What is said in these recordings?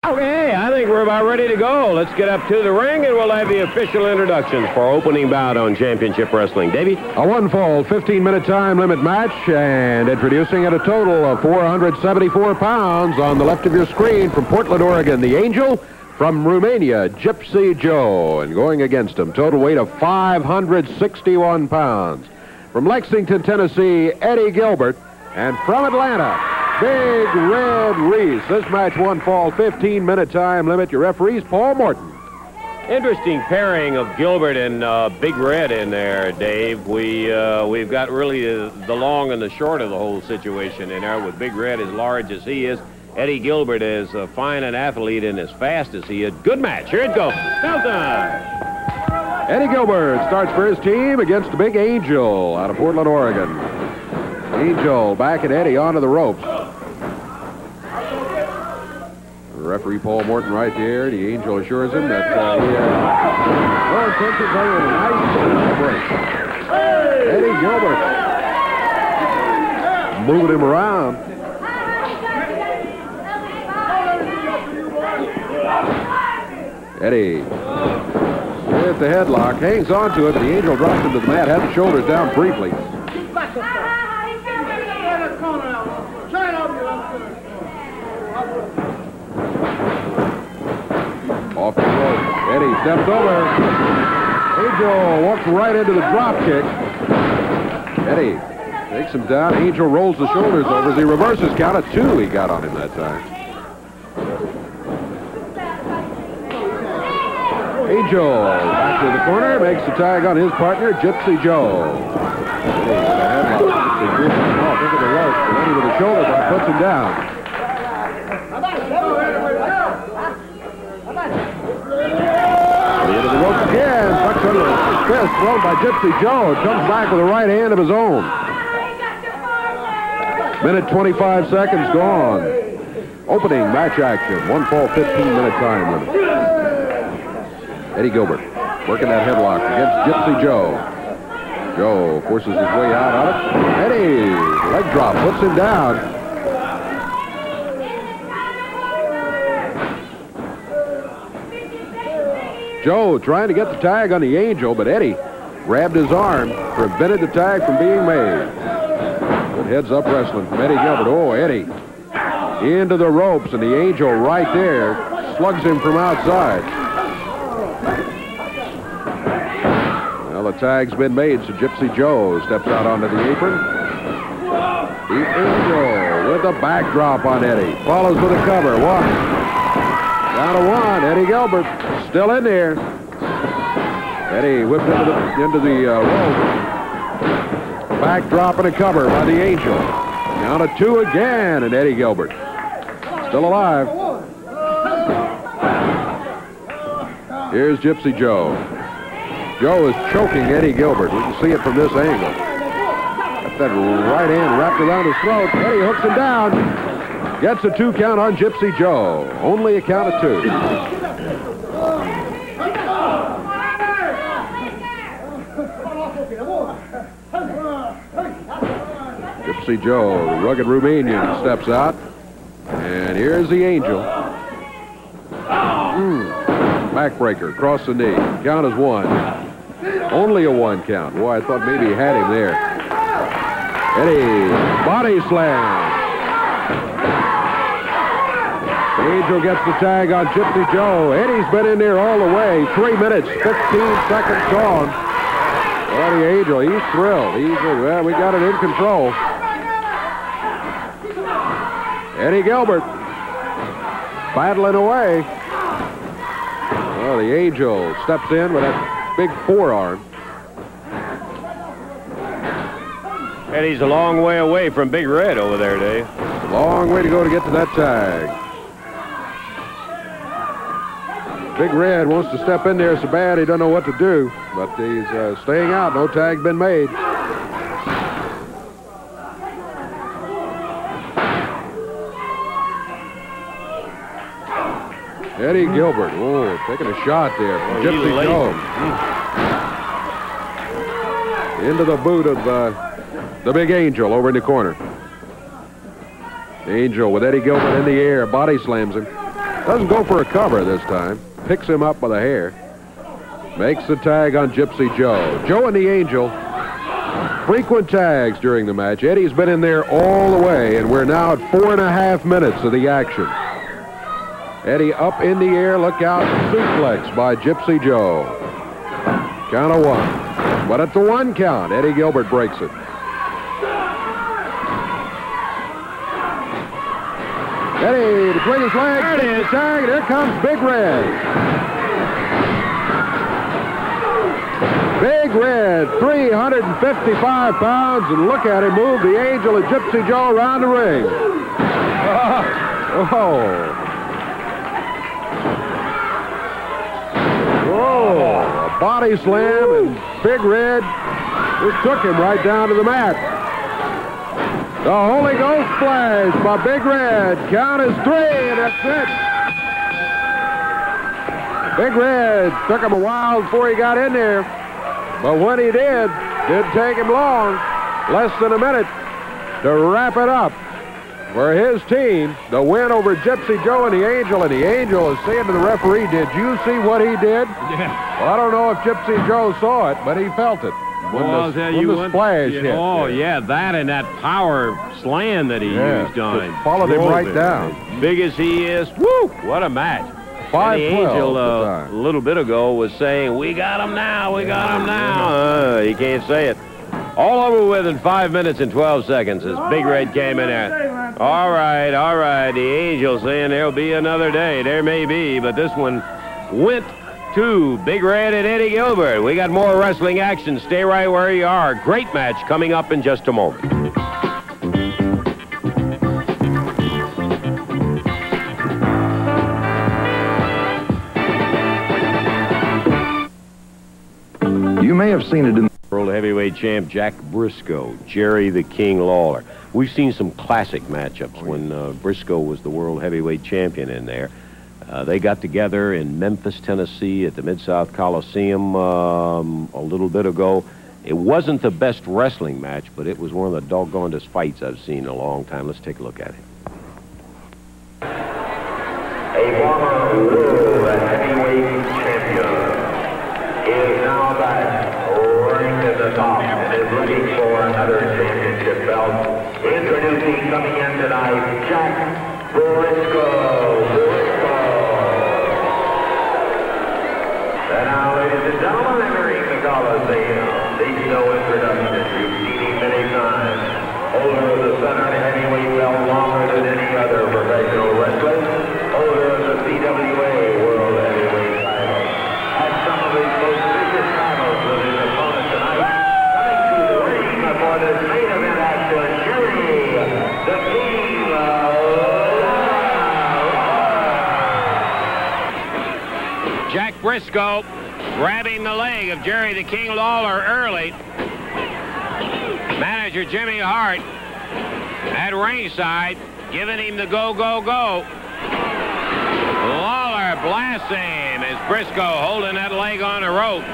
Okay, I think we're about ready to go. Let's get up to the ring, and we'll have the official introductions for opening bout on Championship Wrestling. Davey? A one-fall, 15-minute time limit match, and introducing at a total of 474 pounds on the left of your screen from Portland, Oregon, the Angel. From Romania, Gypsy Joe, and going against him, total weight of 561 pounds. From Lexington, Tennessee, Eddie Gilbert, and from Atlanta, Big Red Reese. This match one fall, 15-minute time limit. Your referees, Paul Morton. Interesting pairing of Gilbert and Big Red in there, Dave. We've got really the long and the short of the whole situation in there, with Big Red as large as he is. Eddie Gilbert as fine an athlete and as fast as he is. Good match. Here it goes. Sexton. Eddie Gilbert starts for his team against the Big Angel out of Portland, Oregon. Angel back at Eddie onto the ropes. Referee Paul Morton right there. The Angel assures him that he has no intentions other than a nice break. Eddie Gilbert moving him around. Eddie with the headlock, hangs on to it, but the Angel drops him to the mat, has the shoulders down briefly. Off the rope. Eddie steps over. Angel walks right into the drop kick. Eddie takes him down. Angel rolls the shoulders over as he reverses. Count of 2 he got on him that time. Angel back to the corner, makes the tag on his partner, Gypsy Joe. Eddie with a headlock. Into the rope. Eddie with a shoulder block puts him down. Into the ropes again. Pucks under a fist thrown by Gypsy Joe. Comes back with a right hand of his own. Minute 25 seconds gone. Opening match action. One fall, 15-minute time limit. Eddie Gilbert working that headlock against Gypsy Joe. Joe forces his way out of it. Eddie, leg drop, puts him down. Joe trying to get the tag on the Angel, but Eddie grabbed his arm, prevented the tag from being made. Good heads-up wrestling from Eddie Gilbert. Oh, Eddie into the ropes, and the Angel right there slugs him from outside. Well, the tag's been made, so Gypsy Joe steps out onto the apron. The Angel with a backdrop on Eddie. Follows with a cover. 1. Down to 1. Eddie Gilbert still in there. Eddie whipped into the rope. Backdrop and a cover by the Angel. Down to 2 again, and Eddie Gilbert still alive. Here's Gypsy Joe. Joe is choking Eddie Gilbert. We can see it from this angle. Got that right hand wrapped around his throat. Eddie hooks him down. Gets a 2 count on Gypsy Joe. Only a count of 2. Gypsy Joe, the rugged Romanian, steps out. And here's the Angel. Backbreaker across the knee. Count is 1. Only a 1 count. Boy, I thought maybe he had him there. Eddie, body slam. The Angel gets the tag on Gypsy Joe. Eddie's been in there all the way. 3 minutes, 15 seconds gone. Oh, the Angel, he's thrilled. Well, we got it in control. Eddie Gilbert battling away. Well, the Angel steps in with that big forearm. Eddie's a long way away from Big Red over there, Dave. Long way to go to get to that tag. Big Red wants to step in there so bad he doesn't know what to do, but he's staying out. No tag been made. Eddie Gilbert, taking a shot there from Gypsy Joe. Into the boot of the Big Angel over in the corner. The Angel with Eddie Gilbert in the air, body slams him. Doesn't go for a cover this time. Picks him up by the hair. Makes the tag on Gypsy Joe. Joe and the Angel. Frequent tags during the match. Eddie's been in there all the way, and we're now at 4.5 minutes of the action. Eddie up in the air. Look out. Suplex by Gypsy Joe. Count of 1. But at the 1 count, Eddie Gilbert breaks it. Eddie between his legs. There it is. Tag, and here comes Big Red. Big Red, 355 pounds, and look at him move the Angel and Gypsy Joe around the ring. Whoa. Whoa, a body slam, and Big Red just took him right down to the mat. The Holy Ghost Splash by Big Red. Count is 3, and that's it. Big Red took him a while before he got in there. But when he did, didn't take him long, less than a minute, to wrap it up for his team. The win over Gypsy Joe and the Angel is saying to the referee, did you see what he did? Yeah. Well, I don't know if Gypsy Joe saw it, but he felt it when the splash hit. Oh, yeah, that and that power slam that he used on him. Followed him right down. Big as he is, woo, what a match. And the Angel a little bit ago was saying, we got him now, we got him now. He can't say it. All over with in 5 minutes and 12 seconds as Big Red came in there. All right. The Angel saying there'll be another day. There may be, but this one went to Big Red and Eddie Gilbert. We got more wrestling action. Stay right where you are. Great match coming up in just a moment. You may have seen it in World Heavyweight Champ Jack Briscoe, Jerry the King Lawler. We've seen some classic matchups when Briscoe was the World Heavyweight Champion in there. They got together in Memphis, Tennessee at the Mid-South Coliseum a little bit ago. It wasn't the best wrestling match, but it was one of the doggonedest fights I've seen in a long time. Let's take a look at it. A former World Heavyweight Champion is now back ranked at the top and is looking for another championship belt. Introducing coming in tonight, Jack Briscoe. And now, ladies and gentlemen, entering the Coliseum, needs no introduction. You've seen him many times. Holder of the Southern Heavyweight belt longer than any other professional wrestler. Holder of the CWA World Heavyweight title. Had some of his most vicious battles with his opponent tonight. Coming to the ring for this main event action, Jerry, the King Jack Briscoe grabbing the leg of Jerry the King Lawler early. Manager Jimmy Hart at ringside giving him the go, go, go. Lawler blasts him as Briscoe holding that leg on a rope.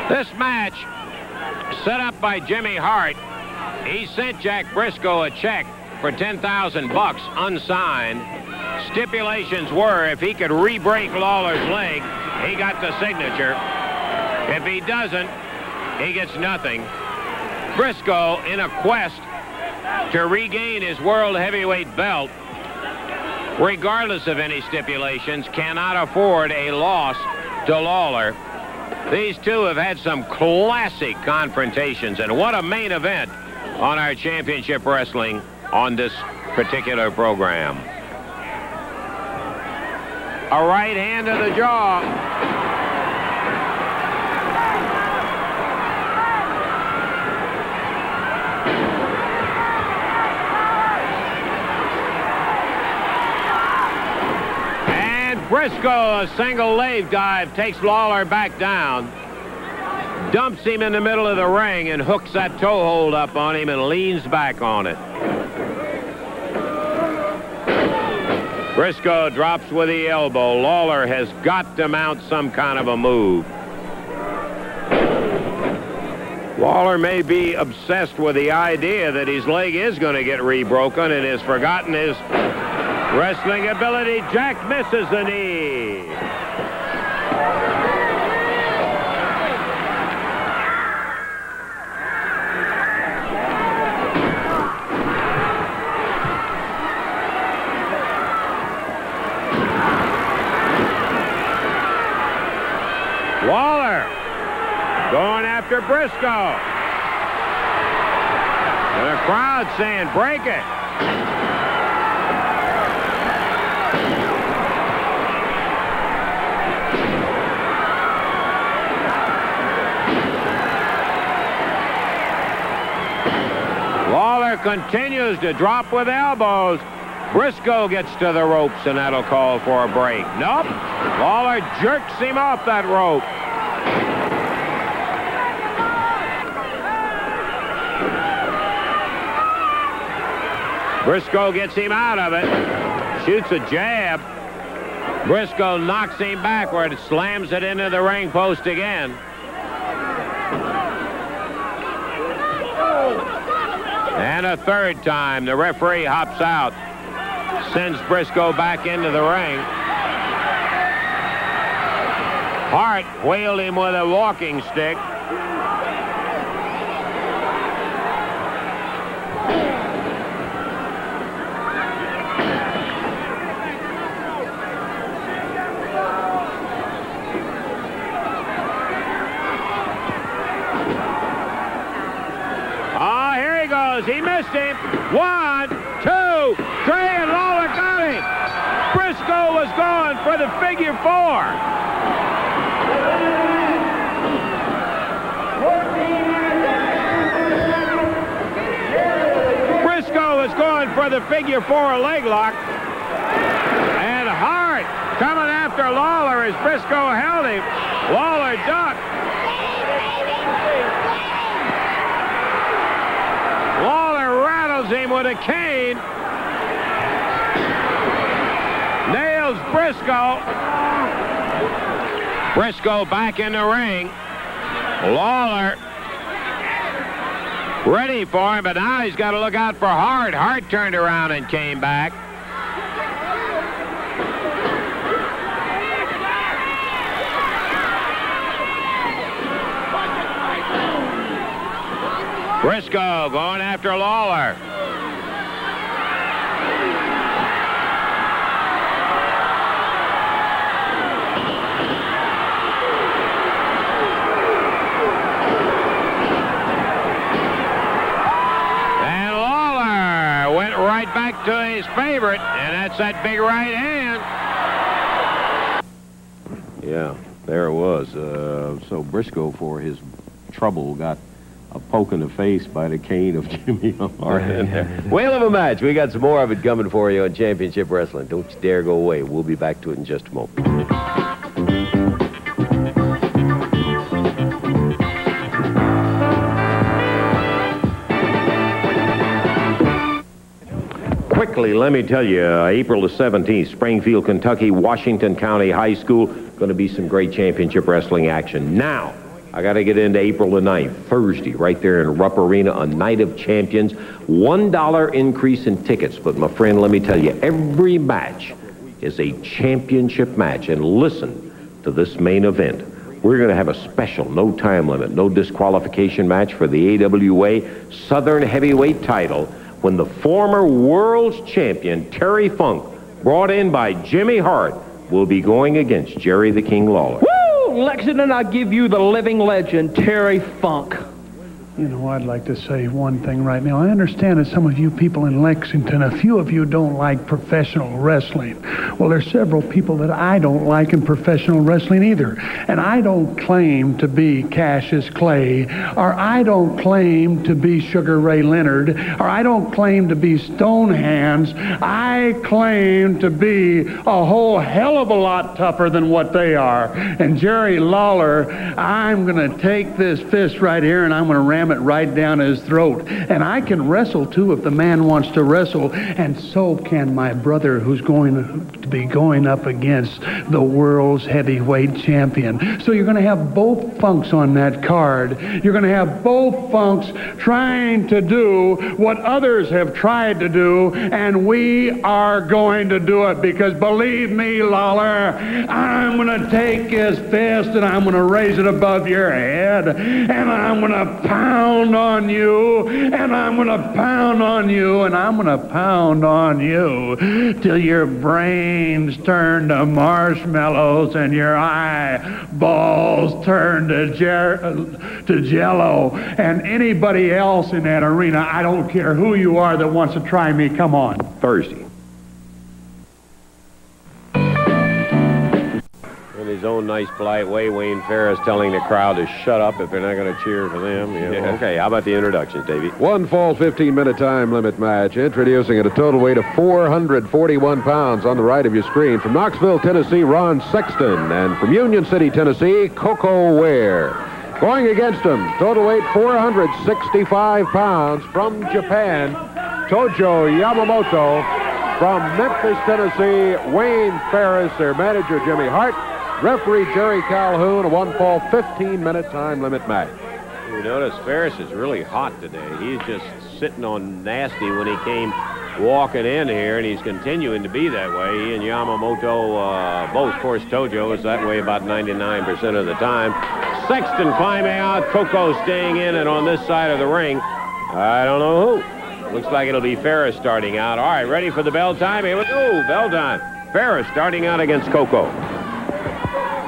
This match set up by Jimmy Hart. He sent Jack Briscoe a check for $10,000 unsigned. Stipulations were if he could re-break Lawler's leg, he got the signature. If he doesn't, he gets nothing. Briscoe, in a quest to regain his World Heavyweight belt, regardless of any stipulations, cannot afford a loss to Lawler. These two have had some classic confrontations, and what a main event on our championship wrestling on this particular program. A right hand to the jaw. And Briscoe, a single leg dive, takes Lawler back down. Dumps him in the middle of the ring and hooks that toe hold up on him and leans back on it. Briscoe drops with the elbow. Lawler has got to mount some kind of a move. Waller may be obsessed with the idea that his leg is going to get rebroken and has forgotten his wrestling ability. Jack misses the knee. Waller going after Briscoe. And the crowd saying, break it. Waller continues to drop with elbows. Briscoe gets to the ropes, and that'll call for a break. Nope. Waller jerks him off that rope. Briscoe gets him out of it. Shoots a jab. Briscoe knocks him backward, slams it into the ring post again. And a third time, the referee hops out, sends Briscoe back into the ring. Hart whaled him with a walking stick. He missed him. 1, 2, 3, and Lawler got him. Briscoe was going for the figure 4. Briscoe was going for the figure 4 leg lock. And Hart coming after Lawler as Briscoe held him. Lawler ducked. Lawler rattles him with a cane. Nails Briscoe. Briscoe back in the ring. Lawler ready for him, but now he's got to look out for Hart. Hart turned around and came back. Briscoe going after Lawler. And Lawler went right back to his favorite, and that's that big right hand. Yeah, there it was. So Briscoe, for his trouble, got a poke in the face by the cane of Jimmy Hart. Whale of a match. We got some more of it coming for you on Championship Wrestling. Don't you dare go away. We'll be back to it in just a moment. Quickly, let me tell you, April the 17th, Springfield, Kentucky, Washington County High School. Going to be some great championship wrestling action. Now, I got to get into April the 9th, Thursday, right there in Rupp Arena, a Night of Champions. $1 increase in tickets. But, my friend, let me tell you, every match is a championship match. And listen to this main event. We're going to have a special, no time limit, no disqualification match for the AWA Southern Heavyweight title when the former world's champion, Terry Funk, brought in by Jimmy Hart, will be going against Jerry the King Lawler. Lexington, I give you the living legend, Terry Funk. You know, I'd like to say one thing right now. I understand that some of you people in Lexington, a few of you don't like professional wrestling. Well, there's several people that I don't like in professional wrestling either. And I don't claim to be Cassius Clay, or I don't claim to be Sugar Ray Leonard, or I don't claim to be Stone Hands. I claim to be a whole hell of a lot tougher than what they are. And Jerry Lawler, I'm going to take this fist right here and I'm going to ram ram it right down his throat. And I can wrestle, too, if the man wants to wrestle. And so can my brother, who's going to be going up against the world's heavyweight champion. So you're going to have both Funks on that card. You're going to have both Funks trying to do what others have tried to do, and we are going to do it, because believe me, Lawler, I'm going to take his fist and I'm going to raise it above your head, and I'm going to pound on you, and I'm going to pound on you, and I'm going to pound on you till your brains turn to marshmallows and your eyeballs turn to jello. And anybody else in that arena, I don't care who you are that wants to try me, come on. Thursday. In his own nice, polite way, Wayne Ferris telling the crowd to shut up if they're not going to cheer for them. Yeah. Okay, how about the introductions, Davey? One fall 15-minute time limit match. Introducing at a total weight of 441 pounds on the right of your screen. From Knoxville, Tennessee, Ron Sexton. And from Union City, Tennessee, Koko Ware. Going against him, total weight 465 pounds from Japan, Tojo Yamamoto. From Memphis, Tennessee, Wayne Ferris, their manager, Jimmy Hart. Referee Jerry Calhoun, a one-fall 15-minute time limit match. You notice Ferris is really hot today. He's just sitting on nasty when he came walking in here, and he's continuing to be that way. He and Yamamoto, both, of course, Tojo is that way about 99% of the time. Sexton climbing out, Koko staying in, and on this side of the ring, I don't know who. Looks like it'll be Ferris starting out. All right, ready for the bell time? Here we go, bell time. Ferris starting out against Koko.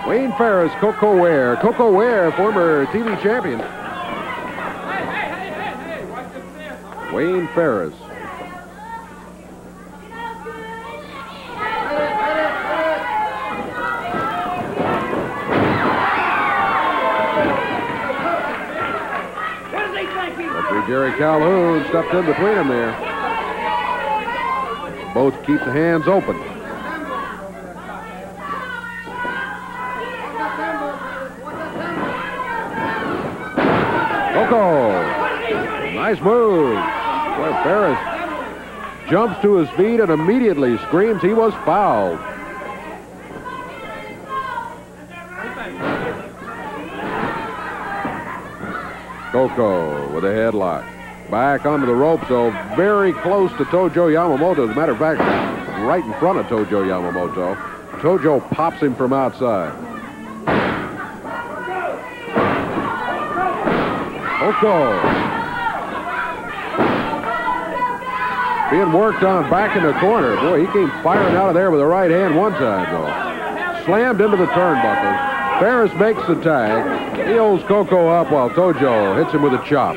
Wayne Ferris, Koko Ware. Koko Ware, former TV champion. Wayne Ferris. Referee Jerry Calhoun stepped in between them there. Both keep the hands open. Koko. Nice move. Boy, Ferris jumps to his feet and immediately screams he was fouled. Koko with a headlock. Back onto the ropes, though, very close to Tojo Yamamoto. As a matter of fact, right in front of Tojo Yamamoto. Tojo pops him from outside. Koko being worked on back in the corner. Boy, he came firing out of there with a right hand one time, though. Slammed into the turnbuckle. Ferris makes the tag. He holds Koko up while Tojo hits him with a chop.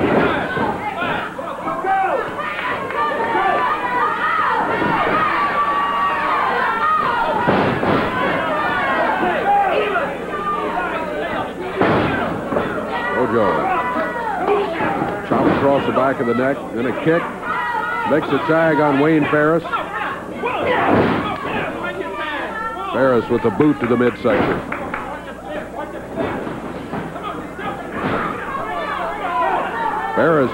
Tojo. Chop across the back of the neck, then a kick. Makes a tag on Wayne Ferris. Ferris with the boot to the midsection. Ferris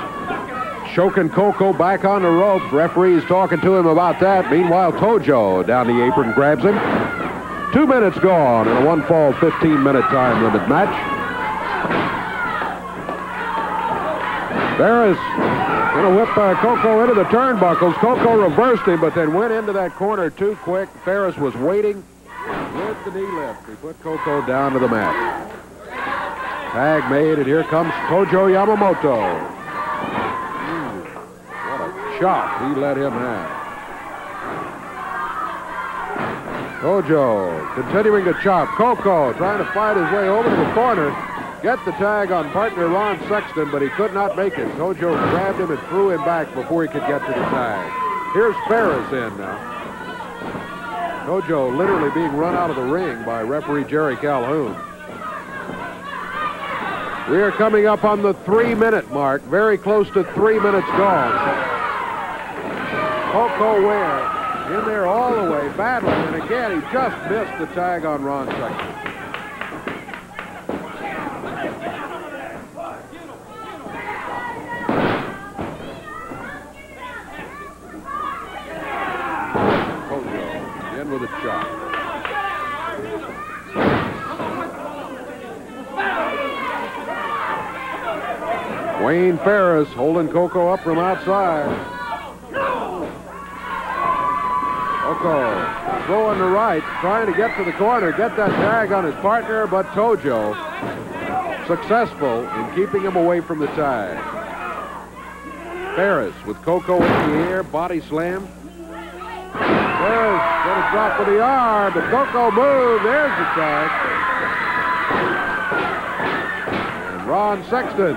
choking Koko back on the ropes. Referee's talking to him about that. Meanwhile, Tojo down the apron grabs him. 2 minutes gone in a one-fall 15-minute time limit match. Ferris going to whip Koko into the turnbuckles. Koko reversed him, but then went into that corner too quick. Ferris was waiting with the knee lift. He put Koko down to the mat. Tag made, and here comes Tojo Yamamoto. What a chop he let him have. Tojo continuing to chop. Koko trying to fight his way over to the corner. Get the tag on partner Ron Sexton, but he could not make it. Tojo grabbed him and threw him back before he could get to the tag. Here's Ferris in now. Tojo literally being run out of the ring by referee Jerry Calhoun. We are coming up on the 3-minute mark, very close to 3 minutes gone. Koko Ware in there all the way, battling, and again, he just missed the tag on Ron Sexton. Wayne Ferris holding Koko up from outside. Koko throwing to right, trying to get to the corner, get that tag on his partner, but Tojo successful in keeping him away from the tag. Ferris with Koko in the air, body slam. Ferris going to drop with the arm, but Koko moved. There's the tag. And Ron Sexton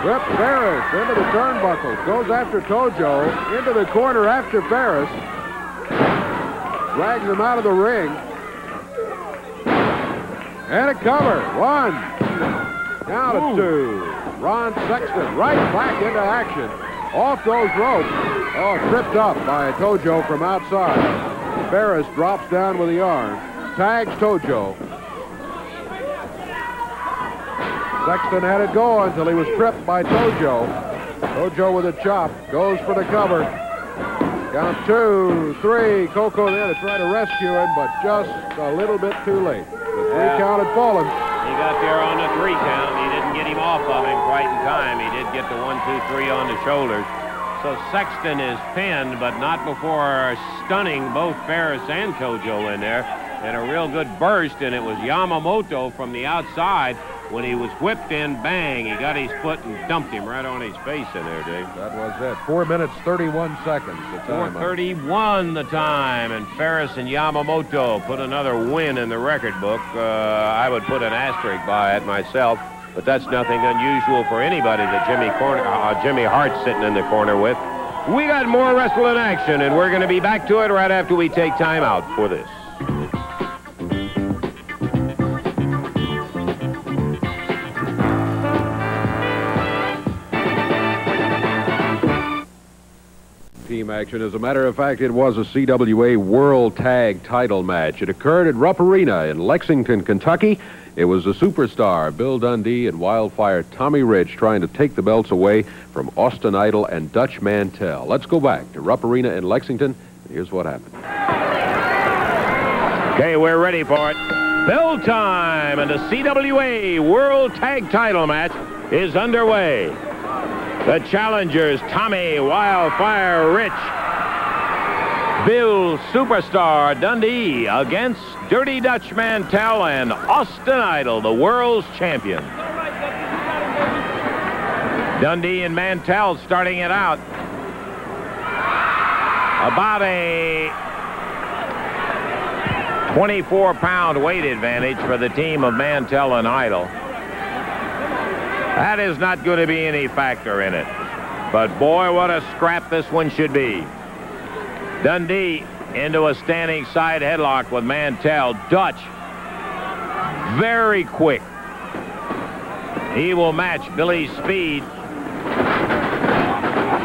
whipped Ferris into the turnbuckle. Goes after Tojo, into the corner after Ferris. Drags him out of the ring. And a cover. 1. Count of 2. Ron Sexton right back into action. Off those ropes. Oh, tripped up by Tojo from outside. Ferris drops down with the arm. Tags Tojo. Sexton had it going until he was tripped by Tojo. Tojo with a chop. Goes for the cover. Count 2, 3. Koko there to try to rescue him, but just a little bit too late. The 3 count had fallen. He got there on the 3 count. He didn't get him off of him quite in time. He did get the 1, 2, 3 on the shoulders. So Sexton is pinned, but not before stunning both Ferris and Tojo in there. And a real good burst, and it was Yamamoto from the outside. When he was whipped in, bang, he got his foot and dumped him right on his face in there, Dave. That was it. 4 minutes, 31 seconds. 4:31 the time, and Ferris and Yamamoto put another win in the record book. I would put an asterisk by it myself, but that's nothing unusual for anybody that Jimmy Hart's sitting in the corner with. We got more wrestling action, and we're going to be back to it right after we take time out for this. Team action. As a matter of fact, it was a CWA World Tag Title match. It occurred at Rupp Arena in Lexington, Kentucky. It was the superstar Bill Dundee and Wildfire Tommy Rich trying to take the belts away from Austin Idol and Dutch Mantell. Let's go back to Rupp Arena in Lexington. Here's what happened. Okay, we're ready for it. Bell time, and the CWA World Tag Title match is underway. The challengers, Tommy Wildfire Rich, Bill Superstar Dundee against Dirty Dutch Mantell and Austin Idol, the world's champion. Dundee and Mantell starting it out. About a 24-pound weight advantage for the team of Mantell and Idol. That is not going to be any factor in it. But boy, what a scrap this one should be. Dundee into a standing side headlock with Mantell. Dutch, very quick. He will match Billy's speed.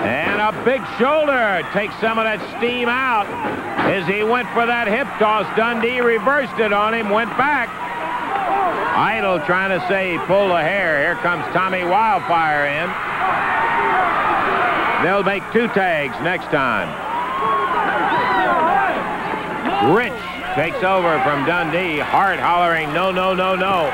And a big shoulder takes some of that steam out. As he went for that hip toss, Dundee reversed it on him, went back. Idol trying to say he pulled a hair. Here comes Tommy Wildfire in. They'll make 2 tags next time. Rich takes over from Dundee. Hart hollering, no, no, no, no.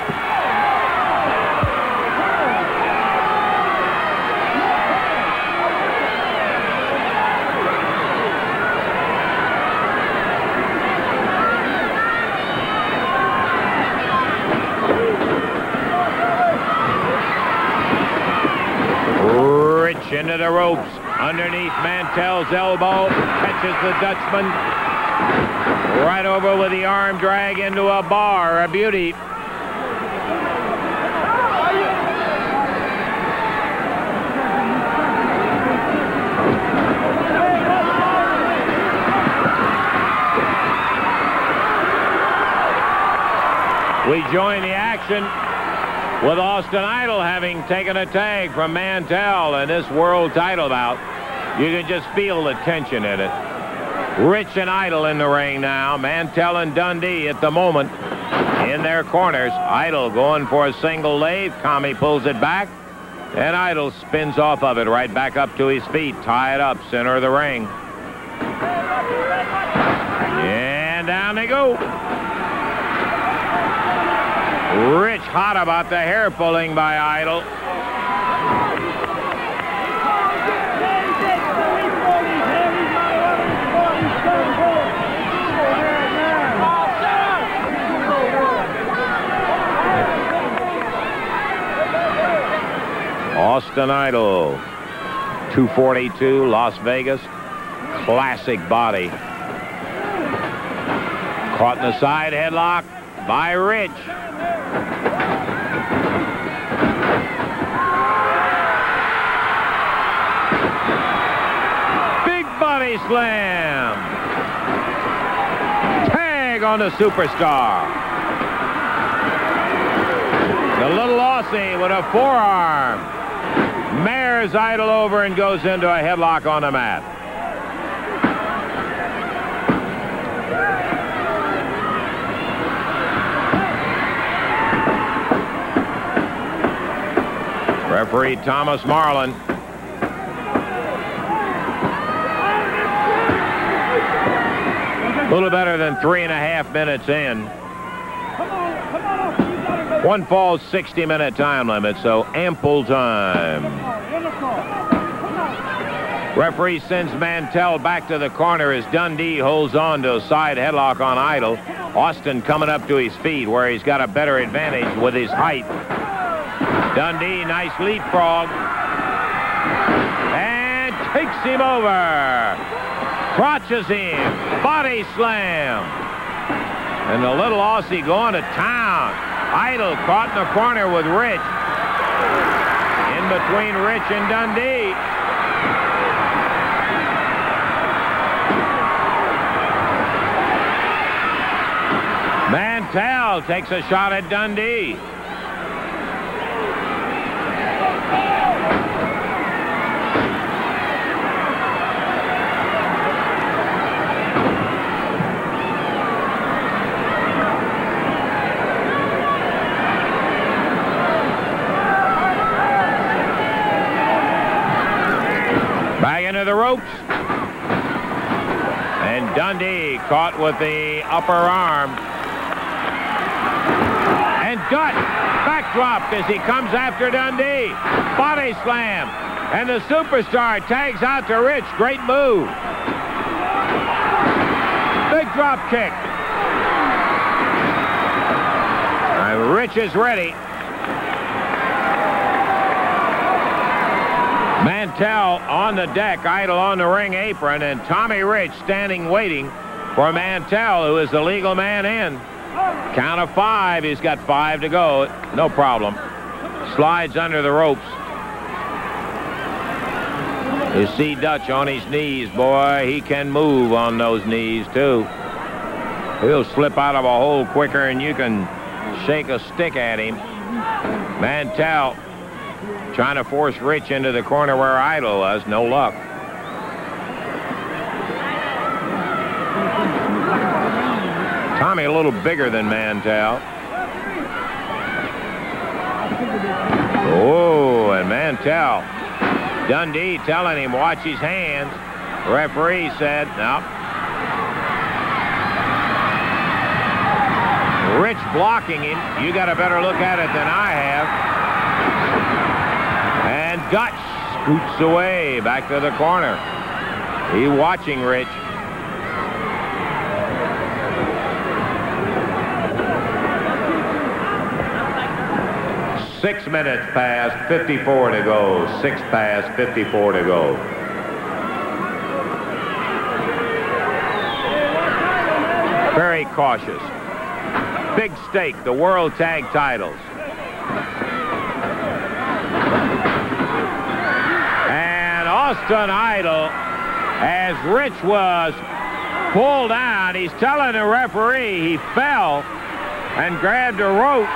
Into the ropes, underneath Mantell's elbow, catches the Dutchman right over with the arm drag into a bar, a beauty. We join the action with Austin Idol having taken a tag from Mantell in this world title bout. You can just feel the tension in it. Rich and Idol in the ring now. Mantell and Dundee at the moment in their corners. Idol going for a single lathe. Tommy pulls it back, and Idol spins off of it right back up to his feet. Tie it up, center of the ring. And down they go. Rich hot about the hair pulling by Idol. Austin Idol. 242, Las Vegas. Classic body. Caught in the side headlock by Rich. Big body slam. Tag on the superstar. The little Aussie with a forearm. Mares Idol over and goes into a headlock on the mat. Referee Thomas Marlin. A little better than 3.5 minutes in. One falls 60-minute time limit, so ample time. Referee sends Mantell back to the corner as Dundee holds on to a side headlock on Idol. Austin coming up to his feet where he's got a better advantage with his height. Dundee, nice leapfrog. And takes him over. Crotches him. Body slam. And the little Aussie going to town. Idol caught in the corner with Rich. In between Rich and Dundee. Mantell takes a shot at Dundee. Back into the ropes. And Dundee caught with the upper arm. And gut backdropped as he comes after Dundee. Body slam. And the superstar tags out to Rich. Great move. Big drop kick. Rich is ready. Mantell on the deck, Idol on the ring apron, and Tommy Rich standing waiting for Mantell, who is the legal man in. Count of 5. He's got 5 to go. No problem. Slides under the ropes. You see Dutch on his knees, boy. He can move on those knees, too. He'll slip out of a hole quicker than you can shake a stick at him. Mantell trying to force Rich into the corner where Idol was. No luck. Tommy a little bigger than Mantell. Oh, and Mantell. Dundee telling him watch his hands. The referee said no. Rich blocking him. You got a better look at it than I have. And Dutch scoots away back to the corner. He watching Rich. Six minutes past, 54 to go. 6 past, 54 to go. Very cautious. Big stake, the World Tag Titles. And Austin Idol, as Rich was pulled down, he's telling the referee he fell and grabbed a rope.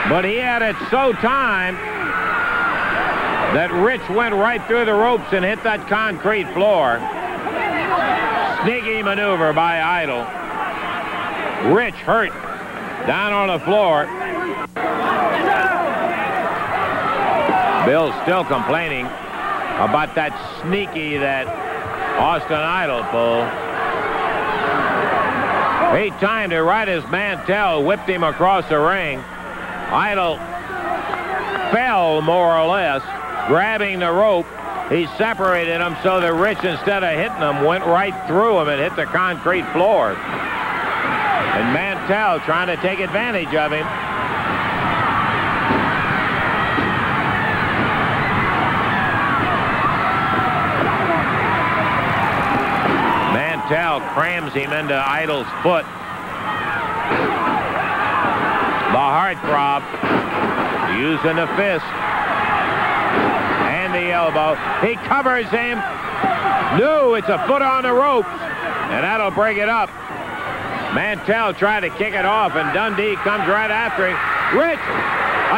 But he had it so timed that Rich went right through the ropes and hit that concrete floor. Sneaky maneuver by Idol. Rich hurt down on the floor. Bill's still complaining about that sneaky that Austin Idol pulled. He timed it right as Mantell whipped him across the ring. Idol fell more or less, grabbing the rope. He separated him so that Rich, instead of hitting him, went right through him and hit the concrete floor. And Mantell trying to take advantage of him. crams him into Idle's foot. The heartthrob using the fist and the elbow. He covers him. No, it's a foot on the ropes, and that'll break it up. Mantell tried to kick it off, and Dundee comes right after him. Rich,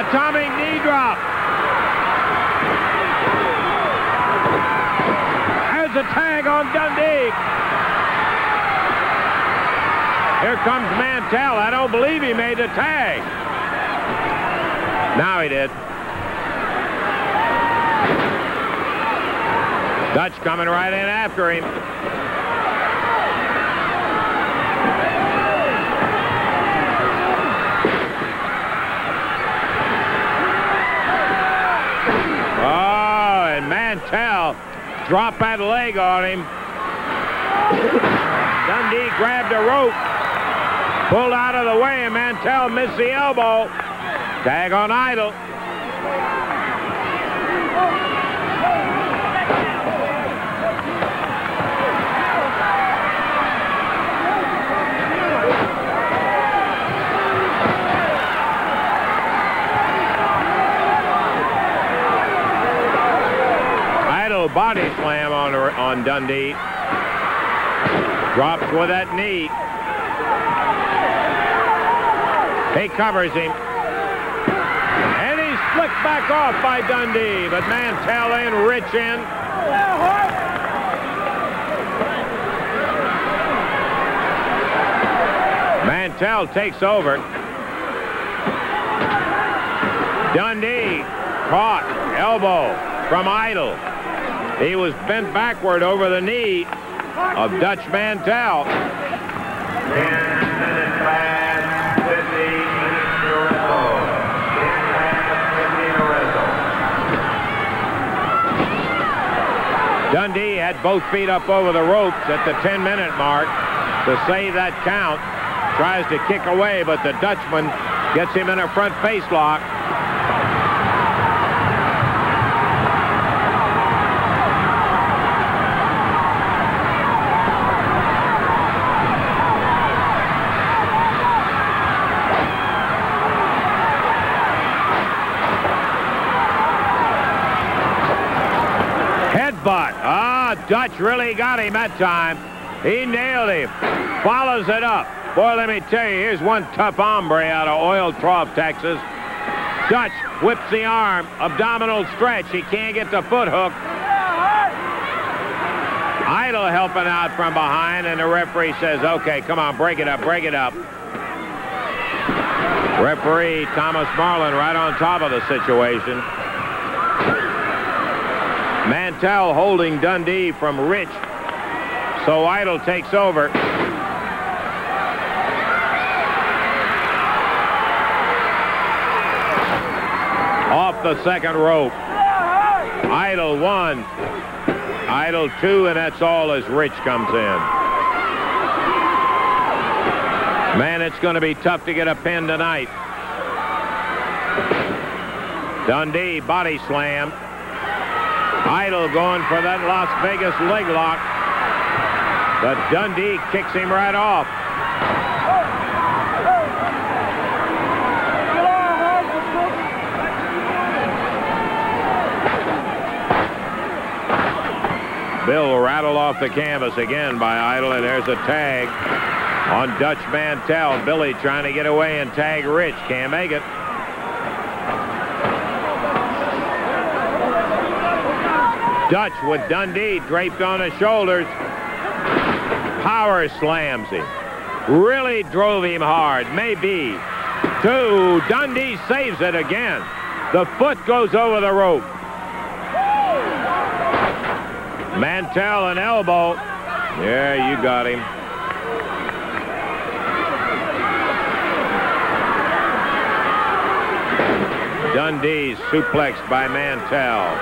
atomic knee drop. There's a tag on Dundee. Here comes Mantell. I don't believe he made the tag. Now he did. Dutch coming right in after him. Oh, and Mantell dropped that leg on him. Dundee grabbed a rope, pulled out of the way, and Mantell missed the elbow. Tag on Idle. Idle body slam on Dundee. Drops with that knee. He covers him. And he's flicked back off by Dundee, but Mantell in, Rich in. Mantell takes over. Dundee caught, elbow from Idle. He was bent backward over the knee of Dutch Mantell. 10 minutes last, 15 minutes to wrestle. 10 last, 15 to wrestle. Dundee had both feet up over the ropes at the 10-minute mark to save that count. Tries to kick away, but the Dutchman gets him in a front face lock. Headbutt. Dutch really got him that time. He nailed him. Follows it up. Boy, let me tell you, here's one tough hombre out of Oil Trough, Texas. Dutch whips the arm, abdominal stretch. He can't get the foot hook. Idle helping out from behind, and the referee says, okay, come on, break it up, break it up. Referee Thomas Marlin right on top of the situation. Mantell holding Dundee from Rich, so Idle takes over. Off the second rope. Idle 1, Idle 2, and that's all as Rich comes in. Man, it's going to be tough to get a pin tonight. Dundee body slam. Idle going for that Las Vegas leg lock. But Dundee kicks him right off. Bill rattled off the canvas again by Idle, and there's a tag on Dutch Mantell. Billy trying to get away and tag Rich. Can't make it. Dutch with Dundee draped on his shoulders. Power slams him. Really drove him hard. Maybe. 2. Dundee saves it again. The foot goes over the rope. Mantell an elbow. There, you got him. Dundee suplexed by Mantell.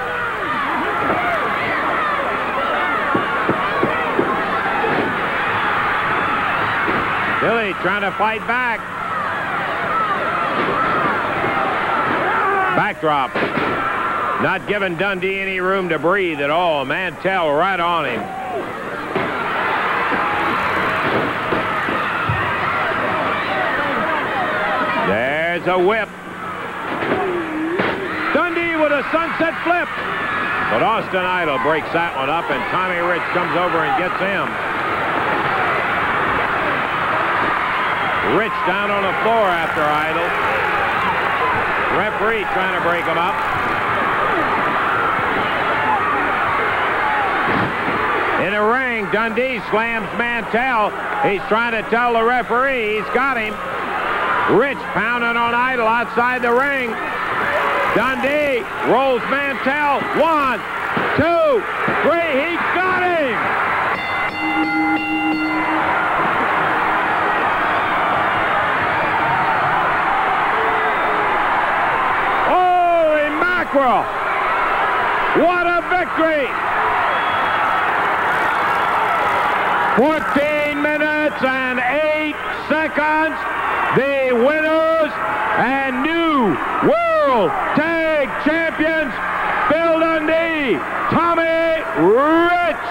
Billy trying to fight back. Backdrop. Not giving Dundee any room to breathe at all. Mantell right on him. There's a whip. Dundee with a sunset flip. But Austin Idol breaks that one up, and Tommy Rich comes over and gets him. Rich down on the floor after Idol. Referee trying to break him up. In a ring, Dundee slams Mantell. He's trying to tell the referee he's got him. Rich pounding on Idol outside the ring. Dundee rolls Mantell. 1, 2, 3. He got him! Holy mackerel! What a victory! 14 minutes and 8 seconds. The winners and new World Tag Champions, Bill Dundee, Tommy Rich,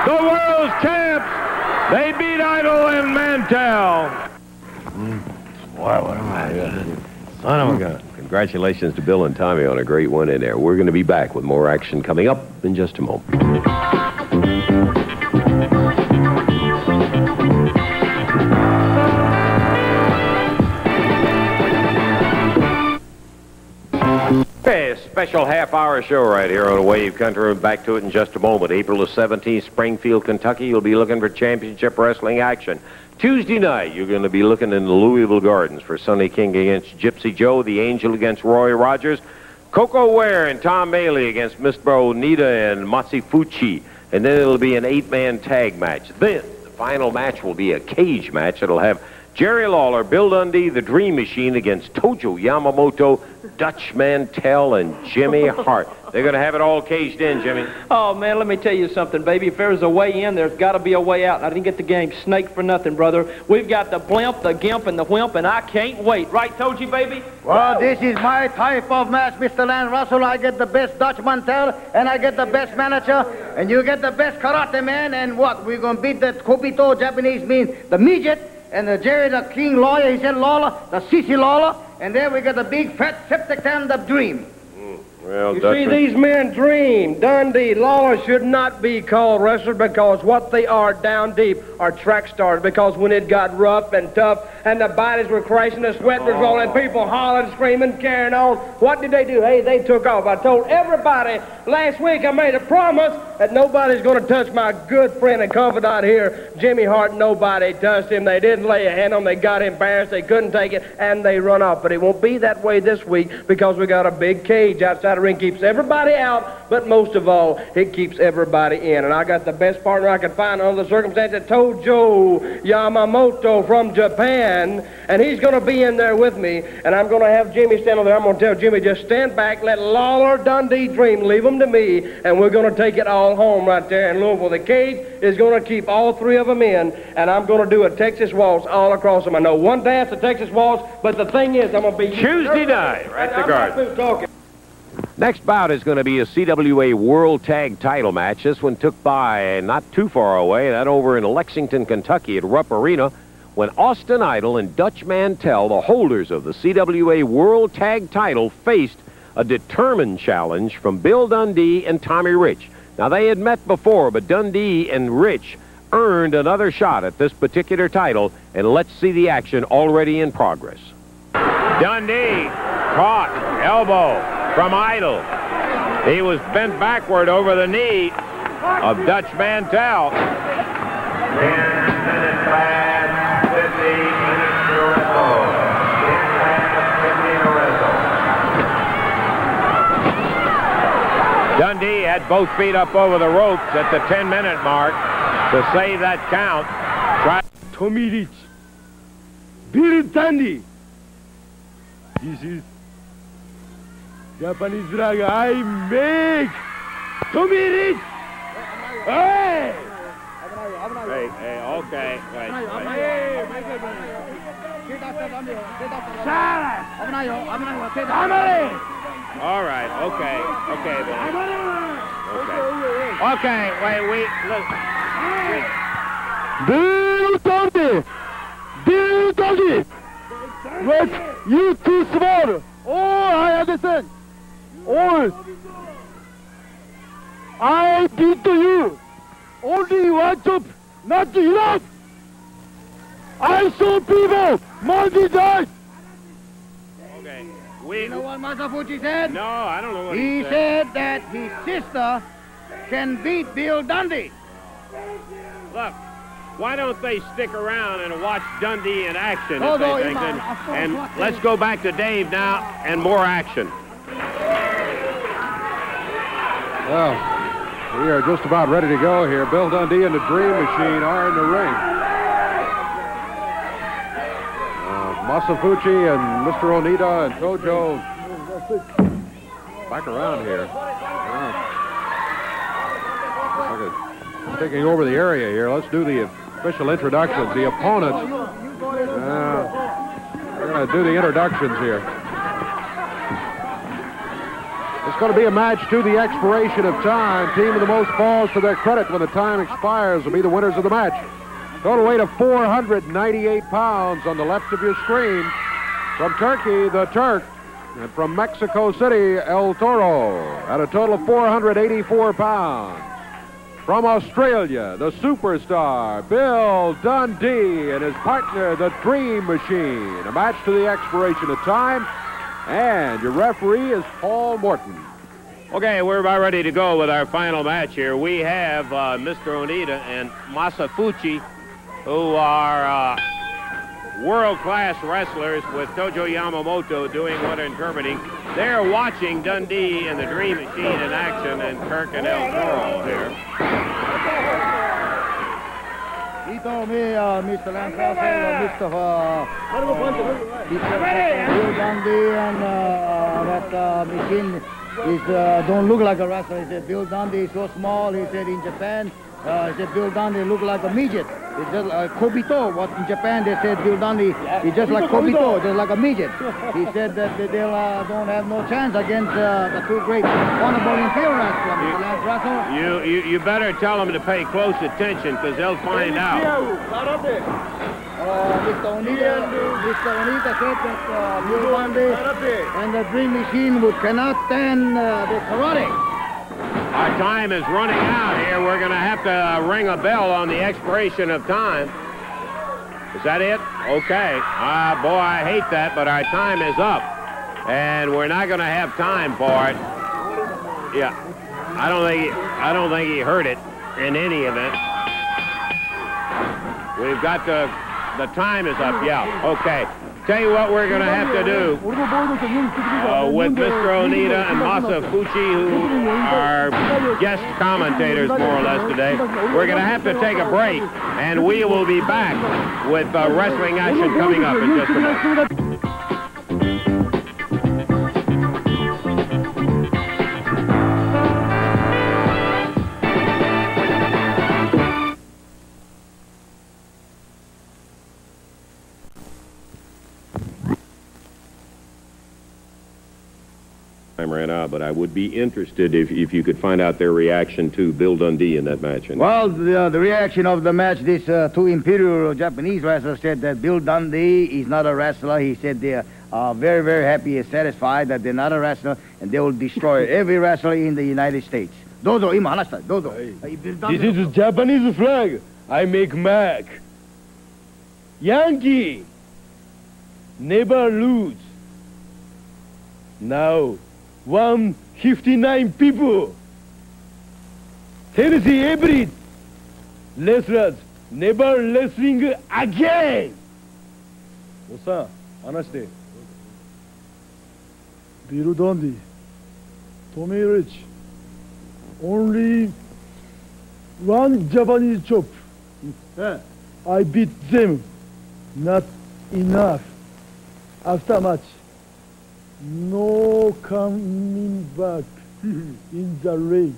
the world's champs. They beat Idol and Mantell. Wow, what am I gonna? Son of a gun. Congratulations to Bill and Tommy on a great one in there. We're going to be back with more action coming up in just a moment. Okay, a special half-hour show right here on Wave Country. We're back to it in just a moment. April the 17th, Springfield, Kentucky. You'll be looking for championship wrestling action. Tuesday night, you're going to be looking in the Louisville Gardens for Sonny King against Gypsy Joe, the Angel against Roy Rogers, Koko Ware and Tom Bailey against Miss Bonita and Matsufuchi. And then it'll be an 8-man tag match. Then the final match will be a cage match. It'll have Jerry Lawler, Bill Dundee, the Dream Machine against Tojo, Yamamoto, Dutch Mantell, and Jimmy Hart. They're going to have it all caged in, Jimmy. Oh, man, let me tell you something, baby. If there's a way in, there's got to be a way out. And I didn't get the game snake for nothing, brother. We've got the blimp, the gimp, and the wimp, and I can't wait. Right, Tojo, baby? Well, this is my type of match, Mr. Land Russell. I get the best Dutch Mantell, and I get the best manager, and you get the best karate man, and what? We're going to beat that Kopito, Japanese means the midget, and the Jerry the King Lawyer, he said Lawler, the Sissy Lawler, and there we got the big fat septic tank of Dream. Well, you see, these men dream. Dundee, Lawler should not be called wrestlers because what they are down deep are track stars. Because when it got rough and tough and the bodies were crashing, the sweat was rolling, people hollering, screaming, carrying on, what did they do? Hey, they took off. I told everybody last week I made a promise that nobody's going to touch my good friend and confidant here, Jimmy Hart. Nobody touched him. They didn't lay a hand on him. They got embarrassed. They couldn't take it, and they run off. But it won't be that way this week because we got a big cage outside the ring. Keeps everybody out, but most of all, it keeps everybody in. And I got the best partner I could find under the circumstances, Tojo Yamamoto from Japan, and he's going to be in there with me, and I'm going to have Jimmy stand over there. I'm going to tell Jimmy, just stand back, let Lawler, Dundee dream, leave them to me, and we're going to take it all home right there in Louisville. The cage is going to keep all three of them in, and I'm going to do a Texas waltz all across them. I know one dance, a Texas waltz, but the thing is, I'm going to be Tuesday night, right at the Garden. Next bout is going to be a CWA World Tag Title match. This one took by not too far away, that over in Lexington, Kentucky at Rupp Arena, when Austin Idol and Dutch Mantell, the holders of the CWA World Tag Title, faced a determined challenge from Bill Dundee and Tommy Rich. Now, they had met before, but Dundee and Rich earned another shot at this particular title, and let's see the action already in progress. Dundee caught elbow from Idol. He was bent backward over the knee of Dutch Mantell. 10 minutes last, 15 minutes to wrestle. 10 last, 15 to wrestle. Dundee had both feet up over the ropes at the 10-minute mark to save that count. Tommy Rich, Bill Dundee. This is Japanese drag I make. Tommy Rich. Hey! Hey, okay. Wait. All right, okay, Billy. Okay, wait, look. Bill Dundee. But you too small. Oh, I understand. Oh, I beat you. Only one job, not enough. I saw people. Monday died. Okay. You know what Masafuchi said? No, I don't know what he said. That his sister can beat Bill Dundee. Look, why don't they stick around and watch Dundee in action? Oh, if no, they think and let's go back to Dave now and more action. Well, we are just about ready to go here. Bill Dundee and the Dream Machine are in the ring. Masafuchi and Mr. Onita and Tojo back around here. Taking over the area here. Let's do the official introductions. The opponents. We're going to do the introductions here. It's going to be a match to the expiration of time. Team with the most falls to their credit when the time expires will be the winners of the match. Total weight of 498 pounds on the left of your screen. From Turkey, the Turk. And from Mexico City, El Toro. At a total of 484 pounds. From Australia, the superstar, Bill Dundee, and his partner, the Dream Machine. A match to the expiration of time. And your referee is Paul Morton. Okay, we're about ready to go with our final match here. We have Mr. Onita and Masafuchi, who are world-class wrestlers with Tojo Yamamoto doing what interpreting. They're watching Dundee and the Dream Machine in action, and Turk and El Toro here. He told me, Mr. Lancaster, Bill Dundee and that machine don't look like a wrestler. He said, Bill Dundee is so small. He said, in Japan, he said, Bill Dundee look like a midget. It's just like Kobito. What in Japan they said Bill Dundee is just like Kobito, just like a midget. He said that they don't have no chance against the two great honorable imperial wrestlers. You better tell them to pay close attention because they'll find out. Mr. Onita said that Bill Dundee and the Dream Machine cannot stand the karate. Our time is running out here. We're going to have to ring a bell on the expiration of time. Is that it? Okay. Boy, I hate that, but our time is up. And we're not going to have time for it. Yeah. I don't think he heard it in any event. We've got the time is up. Yeah. Okay. Tell you what we're going to have to do with Mr. Onita and Masafuchi, who are guest commentators more or less today. We're going to have to take a break, and we will be back with wrestling action coming up in just a moment. Ran out, but I would be interested if you could find out their reaction to Bill Dundee in that match. Well, the reaction of the match, these two imperial Japanese wrestlers said that Bill Dundee is not a wrestler. He said they are very, very happy and satisfied that they're not a wrestler, and they will destroy every wrestler in the United States. Dozo, ima hanashita, dozo. This is a Japanese flag. I make Mac. Yankee. Never lose. Now, 159 people. Tennessee every wrestlers never wrestling again. Osa, honestly. Bill Dundee, Tommy Rich, only one Japanese chop. I beat them. Not enough. After match. No coming back in the ring.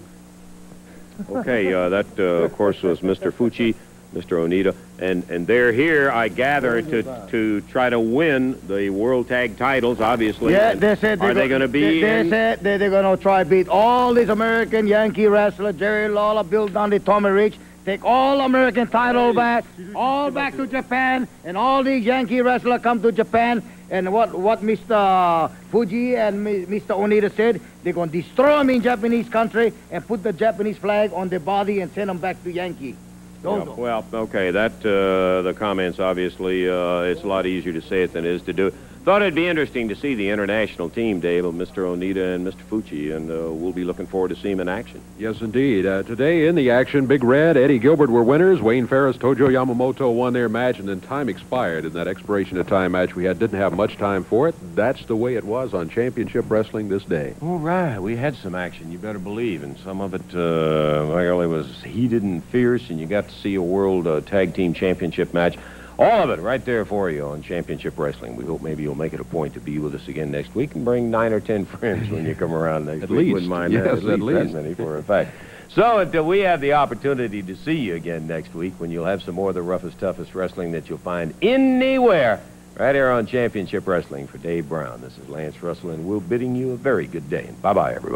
Okay, that, of course, was Mr. Fuchi, Mr. Onita, and they're here, I gather, to try to win the World Tag titles, obviously. Yeah, they said are they going to be They said they're going to try to beat all these American Yankee wrestlers, Jerry Lawler, Bill Dundee, Tommy Rich. take all American title back, all back to Japan, and all these Yankee wrestlers come to Japan. And what Mr. Fuji and Mr. Onita said, they're going to destroy them in Japanese country and put the Japanese flag on their body and send them back to Yankee. Yeah, well, okay, that, the comments, obviously, it's a lot easier to say it than it is to do it. Thought it'd be interesting to see the international team, Dave, of Mr. Onita and Mr. Fuji, and we'll be looking forward to seeing them in action. Yes, indeed. Today in the action, Big Red, Eddie Gilbert were winners. Wayne Ferris, Tojo Yamamoto won their match, and then time expired. In that expiration of time match we didn't have much time for it. That's the way it was on Championship Wrestling this day. All right, we had some action, you better believe, and some of it, well, it was heated and fierce, and you got to see a World Tag Team Championship match. All of it right there for you on Championship Wrestling. We hope maybe you'll make it a point to be with us again next week and bring 9 or 10 friends when you come around next week. Least. Wouldn't mind yes, that, at least that many for a fact. So until we have the opportunity to see you again next week when you'll have some more of the roughest, toughest wrestling that you'll find anywhere right here on Championship Wrestling. For Dave Brown, this is Lance Russell, and we're bidding you a very good day. And bye-bye, everybody.